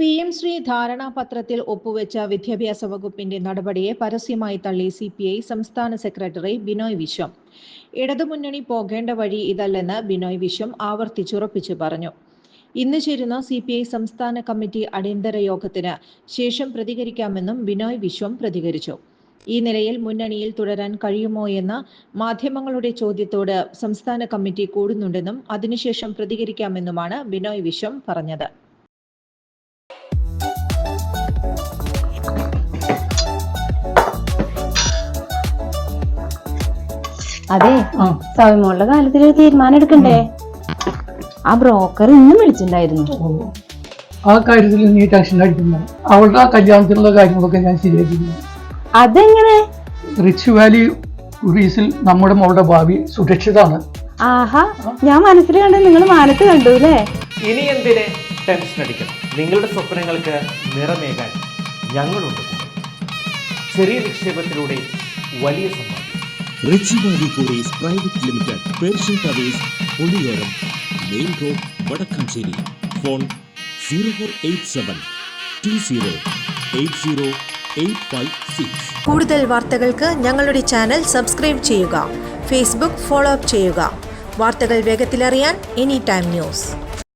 PM Shri ധാരണാപത്രത്തിൽ ഒപ്പുവെച്ച വിദ്യാഭ്യാസ വകുപ്പിന്റെ നടപടിയെ പരസ്യമായി തള്ളി CPI സംസ്ഥാന സെക്രട്ടറി ബിനോയ് വിശ്വം. ഇടതുമുന്നണി പോകേണ്ട വഴി ഇതല്ലെന്ന് ബിനോയ് വിശ്വം ആവർത്തിച്ചുറപ്പിച്ചു പറഞ്ഞു. ഇന്ന് ചേരുന്ന CPI സംസ്ഥാന കമ്മിറ്റി അടിയന്തര യോഗത്തിന് ശേഷം പ്രതികരിക്കാമെന്നും ബിനോയ് വിശ്വം പ്രതികരിച്ചു. ഈ നിലയിൽ മുന്നണിയിൽ തുടരാൻ കഴിയുമോ എന്ന മാധ്യമങ്ങളുടെ ചോദ്യത്തോട് സംസ്ഥാന കമ്മിറ്റി കൂടുന്നുണ്ടെന്നും അതിനുശേഷം പ്രതികരിക്കാമെന്നുമാണ് ബിനോയ് വിശ്വം പറഞ്ഞത്. അതെ, സൗമ്യമുള്ള കാര്യത്തിൽ തീരുമാനം എടുക്കണ്ടേ? ആ ബ്രോക്കർ ഇന്നും വിളിച്ചിട്ടുണ്ടായിരുന്നു. ആ കാര്യത്തിൽ നീ ടെൻഷൻ അടിക്കുന്നു. അവളുടെ ആ കല്യാണത്തിനുള്ള കാര്യങ്ങളൊക്കെ ഞാൻ ശരിയാക്കിയിരുന്നു. അതെങ്ങനെ? റിച്ച് വാലി ടൂറിസിൽ നമ്മുടെ മോളുടെ ഭാവി സുരക്ഷിതാണ്. ആഹാ, ഞാൻ മനസ്സിൽ കണ്ടു, നിങ്ങൾ മാനത്ത് കണ്ടു അല്ലേ? ഇനി എന്തിനെ ടെൻഷൻ അടിക്കണം? നിങ്ങളുടെ സ്വപ്നങ്ങൾക്ക് നിറമേകാൻ ഞങ്ങളുണ്ട്. ചെറിയ നിക്ഷേപത്തിലൂടെ വലിയ സമ്പാദ്യം. Rich valley tourist private limited, Persian towers, Poliyoram, main road, Vadakkanchery. Phone 0487 20 80 856. കൂടുതൽ വാർത്തകൾക്ക് ഞങ്ങളുടെ ചാനൽ സബ്സ്ക്രൈബ് ചെയ്യുക. ഫേസ്ബുക്ക് ഫോളോ അപ്പ് ചെയ്യുക. വാർത്തകൾ വേഗത്തിലറിയാൻ എനി ടൈം ന്യൂസ്.